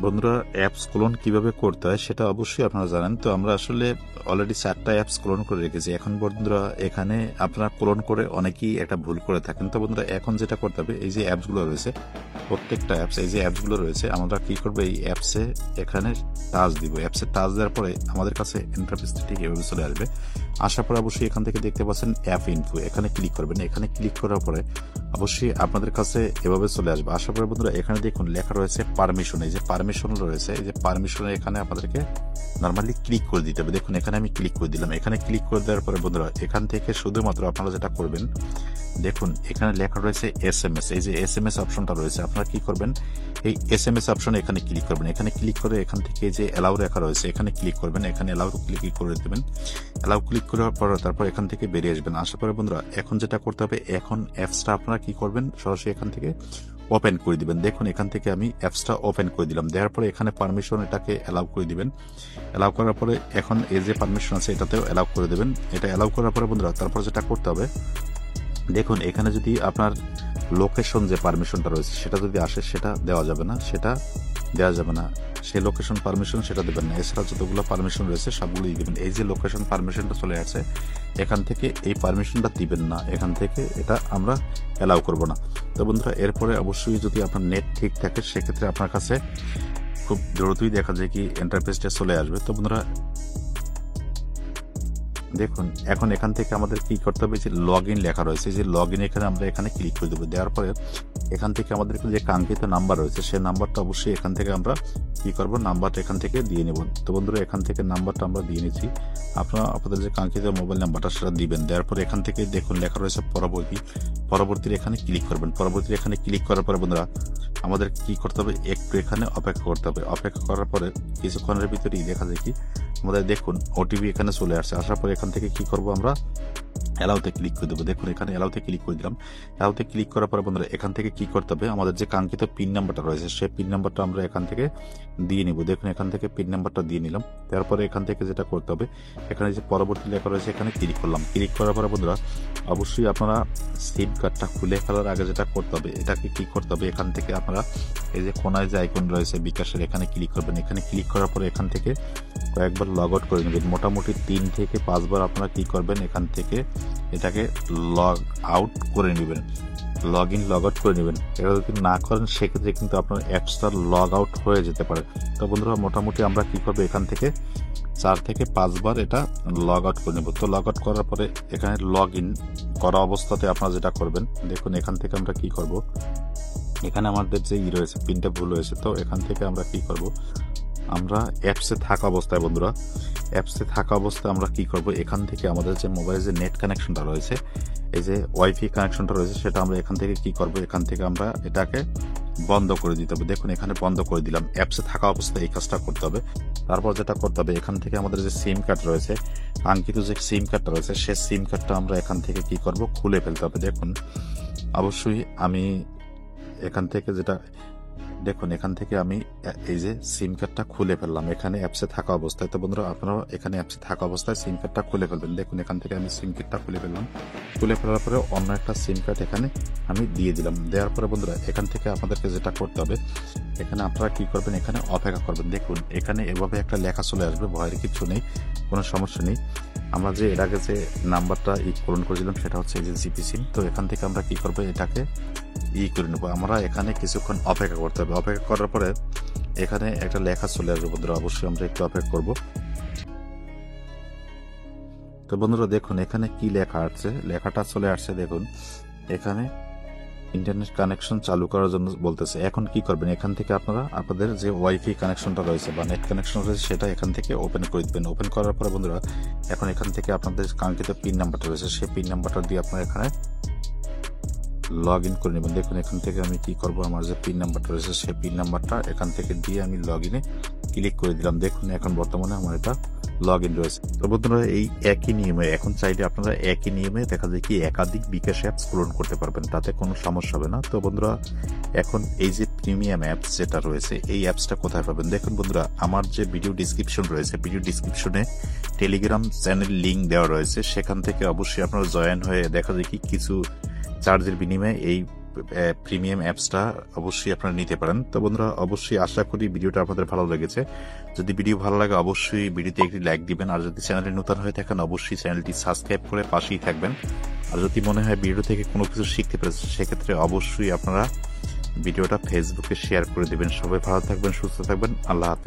বন্ধুরা, apps clone কিভাবে করতে হয় সেটা অবশ্যই আপনারা জানেন। তো আমরা আসলে অলরেডি 4টা অ্যাপস ক্লোন করে রেখেছি। এখন বন্ধুরা এখানে আপনারা ক্লোন করে অনেকেই একটা ভুল করে থাকেন। তো বন্ধুরা এখন যেটা করতে হবে, এই যে অ্যাপসগুলো রয়েছে, প্রত্যেকটা অ্যাপস, এই যে অ্যাপসগুলো রয়েছে, আমরা কি করবো, এই অ্যাপসে এখানে টাচ দিব। অ্যাপসে টাচ দেওয়ার পরে আমাদের কাছে ইন্টারফেসটা ঠিক এভাবে চলে আসবে। আসার পরে অবশ্যই এখান থেকে দেখতে পাচ্ছেন অ্যাপ ইনফো, এখানে ক্লিক করবেন। এখানে ক্লিক করার পরে অবশ্যই আপনাদের কাছে এভাবে চলে আসবে। আসার পরে বন্ধুরা এখানে দেখুন লেখা রয়েছে পারমিশন। এই যে পারমিশন রয়েছে, এই যে পারমিশনে এখানে আপনাদেরকে নর্মালি ক্লিক করে দিতে হবে। দেখুন এখানে আমি ক্লিক করে দিলাম। এখানে ক্লিক করে দেওয়ার পরে বন্ধুরা এখান থেকে শুধুমাত্র আপনারা যেটা করবেন, দেখুন এখানে লেখা রয়েছে SMS। এই যে SMS অপশনটা রয়েছে, আপনারা কি করবেন, এই SMS অপশনে এখানে ক্লিক করবেন। এখানে ক্লিক করে এখান থেকে যে অ্যালাউ লেখা রয়েছে এখানে ক্লিক করবেন। এখানে অ্যালাউ ক্লিক করে দেবেন। অ্যালাউ ক্লিক করার পর তারপর এখান থেকে বেরিয়ে আসবেন। আসার পরে বন্ধুরা এখন যেটা করতে হবে, এখন অ্যাপসটা আপনারা কি করবেন, সরাসরি এখান থেকে ওপেন করে দিবেন। দেখুন এখান থেকে আমি অ্যাপসটা ওপেন করে দিলাম। দেওয়ার পরে এখানে পারমিশন এটাকে অ্যালাউ করে দিবেন। অ্যালাউ করার পরে এখন এই যে পারমিশন আছে এটাতেও অ্যালাউ করে দেবেন। এটা অ্যালাউ করার পরে বন্ধুরা তারপর যেটা করতে হবে, দেখুন এখানে যদি আপনার লোকেশন যে পারমিশনটা রয়েছে সেটা যদি আসে, সেটা দেওয়া যাবে না, সেটা দেওয়া যাবে না। সেই লোকেশন পারমিশন সেটা দেবেন না। এছাড়া যতগুলো পারমিশন রয়েছে সবগুলোই দিবেন। এই যে লোকেশন পারমিশনটা চলে আসছে, এখান থেকে এই পারমিশনটা দিবেন না, এখান থেকে এটা আমরা অ্যালাউ করব না। তো বন্ধুরা এরপরে অবশ্যই যদি আপনার নেট ঠিক থাকে সেক্ষেত্রে আপনার কাছে খুব দ্রুতই দেখা যায় কি ইন্টারফেসটা চলে আসবে। তো বন্ধুরা দেখুন এখন এখান থেকে আমাদের কি করতে হবে, যে লগ ইন লেখা রয়েছে, যে লগ ইন এখানে আমরা এখানে ক্লিক করে দেবো। দেওয়ার পরে এখান থেকে আমাদের যে কাঙ্ক্ষিত নাম্বার রয়েছে সেই নাম্বারটা অবশ্যই এখান থেকে আমরা কি করব, নাম্বারটা এখান থেকে দিয়ে নেব। তো বন্ধুরা এখান থেকে নাম্বারটা আমরা দিয়ে নিচ্ছি। আপনারা আপনাদের যে কাঙ্ক্ষিত মোবাইল নাম্বারটা সেটা দিবেন। দেওয়ার পরে এখান থেকে দেখুন লেখা রয়েছে পরবর্তীর এখানে ক্লিক করবেন। পরবর্তীর এখানে ক্লিক করার পরে বন্ধুরা আমাদের কি করতে হবে, একটু এখানে অপেক্ষা করতে হবে। অপেক্ষা করার পরে কিছুক্ষণের ভিতরেই দেখা যায় কি আমাদের দেখুন ওটিপি এখানে চলে আসছে। আসার পরে এখান থেকে কি করব, আমরা অ্যালাউতে ক্লিক করে দেবো। দেখুন এখানে অ্যালাউতে ক্লিক করে দিলাম। অ্যালাউতে ক্লিক করার পরে বন্ধুরা এখান থেকে কি করতে হবে, আমাদের যে কাঙ্ক্ষিত পিন নাম্বারটা রয়েছে সেই পিন নাম্বারটা আমরা এখান থেকে দিয়ে নিব। দেখুন এখান থেকে পিন নাম্বারটা দিয়ে নিলাম। তারপরে এখান থেকে যেটা করতে হবে, এখানে যে পরবর্তী লেখা রয়েছে এখানে ক্লিক করলাম। ক্লিক করার পরে বন্ধুরা অবশ্যই আপনারা সিম কার্ডটা খুলে ফেলার আগে যেটা করতে হবে, এটাকে কি করতে হবে, এখান থেকে আপনারা এই যে কোনায় যে আইকন রয়েছে বিকাশের, এখানে ক্লিক করবেন। এখানে ক্লিক করার পরে এখান থেকে কয়েকবার লগ আউট করে নেবেন। মোটামুটি 3 থেকে 5 বার আপনারা কি করবেন, এখান থেকে এটাকে লগ আউট করে নেবেন, লগ ইন লগ আউট করে নেবেন। এটা যদি না করেন সেক্ষেত্রে কিন্তু আপনার অ্যাপসটা লগ আউট হয়ে যেতে পারে। তো বন্ধুরা মোটামুটি আমরা কি করবো, এখান থেকে 4 থেকে 5 বার এটা লগ আউট করে নেব। তো লগ আউট করার পরে এখানে লগ ইন করা অবস্থাতে আপনারা যেটা করবেন, দেখুন এখান থেকে আমরা কি করব, এখানে আমাদের যে রয়েছে পিনটা ভুল হয়েছে। তো এখান থেকে আমরা কি করব, আমরা অ্যাপসে থাকা অবস্থায় বন্ধুরা অ্যাপসে থাকা অবস্থায় আমরা কি করব, এখান থেকে আমাদের যে মোবাইলে যে নেট কানেকশনটা রয়েছে, এই যে ওয়াইফাই কানেকশনটা রয়েছে সেটা আমরা এখান থেকে কি করব, এখান থেকে আমরা এটাকে বন্ধ করে দিতে হবে। দেখুন এখানে বন্ধ করে দিলাম। অ্যাপসে থাকা অবস্থায় এই কাজটা করতে হবে। তারপর যেটা করতে হবে, এখান থেকে আমাদের যে সিম কার্ড রয়েছে, কাঙ্ক্ষিত যে সিম কার্ডটা রয়েছে সেই সিম কার্ডটা আমরা এখান থেকে কি করব, খুলে ফেলতে হবে। দেখুন অবশ্যই আমি এখান থেকে যেটা দেখুন এখান থেকে আমি এই যে সিম কার্ডটা খুলে ফেললাম এখানে অ্যাপসে থাকা অবস্থায়। তো বন্ধুরা আপনারাও এখানে অ্যাপসে থাকা অবস্থায় সিম কার্ডটা খুলে ফেলবেন। দেখুন এখান থেকে আমি সিম কার্ডটা খুলে ফেললাম। খুলে ফেলার পরে অন্য একটা সিম কার্ড এখানে আমি দিয়ে দিলাম। দেওয়ার পরে বন্ধুরা এখান থেকে আপনাদেরকে যেটা করতে হবে, এখানে আপনারা কি করবেন, এখানে অপেক্ষা করবেন। দেখুন এখানে এভাবে একটা লেখা চলে আসবে, ভয়ের কিছু নেই, কোনো সমস্যা নেই। আমরা যে এর আগে যে নাম্বারটা পূরণ করেছিলাম সেটা হচ্ছে এই যে জিপি সিম। তো এখান থেকে আমরা কি করবো, এটাকে করে নেবো। আমরা এখানে কিছুক্ষণ অপেক্ষা করতে হবে। অপেক্ষা করার পরে এখানে একটা লেখা চলে আসবে বন্ধুরা, অবশ্যই আমরা একটু অপেক্ষা করব। তো বন্ধুরা দেখুন এখানে কি লেখা আসছে, লেখাটা চলে আসছে। দেখুন এখানে ইন্টারনেট কানেকশন চালু করার জন্য বলতেছে। এখন কি করবেন, এখান থেকে আপনারা আপনাদের যে ওয়াইফাই কানেকশনটা রয়েছে বা নেট কানেকশন রয়েছে সেটা এখান থেকে ওপেন করে দিবেন। ওপেন করার পরে বন্ধুরা এখন এখান থেকে আপনাদের কাঙ্ক্ষিত পিন নাম্বারটা রয়েছে সেই পিন নাম্বারটা দিয়ে আপনারা এখানে লগ ইন করে নেবেন। দেখুন এখান থেকে আমি কি করব, আমার যে পিন নাম্বারটা রয়েছে সেই পিন নাম্বারটা এখান থেকে দিয়ে আমি লগ ইনে ক্লিক করে দিলাম। দেখুন এখন বর্তমানে আমার এটা লগ ইন রয়েছে। তো বন্ধুরা এই একই নিয়মে এখন চাইলে আপনারা একই নিয়মে দেখা যায় কি একাধিক বিকাশ অ্যাপস পূরণ করতে পারবেন, তাতে কোনো সমস্যা হবে না। তো বন্ধুরা এখন এই যে প্রিমিয়াম অ্যাপস যেটা রয়েছে এই অ্যাপসটা কোথায় পাবেন, দেখুন বন্ধুরা আমার যে ভিডিও ডিসক্রিপশন রয়েছে, ভিডিও ডিসক্রিপশনে টেলিগ্রাম চ্যানেল লিঙ্ক দেওয়া রয়েছে, সেখান থেকে অবশ্যই আপনারা জয়েন হয়ে দেখা যায় কি কিছু চার্জের বিনিময়ে এই প্রিমিয়াম অ্যাপসটা অবশ্যই আপনারা নিতে পারেন। তো বন্ধুরা, অবশ্যই আশা করি ভিডিওটা আপনাদের ভালো লেগেছে। যদি ভিডিও ভালো লাগে অবশ্যই ভিডিওতে একটি লাইক দিবেন, আর যদি চ্যানেলে নতুন হয়ে থাকেন অবশ্যই চ্যানেলটি সাবস্ক্রাইব করে পাশেই থাকবেন। আর যদি মনে হয় ভিডিও থেকে কোনো কিছু শিখতে পেরেছেন সেক্ষেত্রে অবশ্যই আপনারা ভিডিওটা ফেসবুকে শেয়ার করে দিবেন। সবাই ভালো থাকবেন, সুস্থ থাকবেন, আল্লাহ হাফেজ।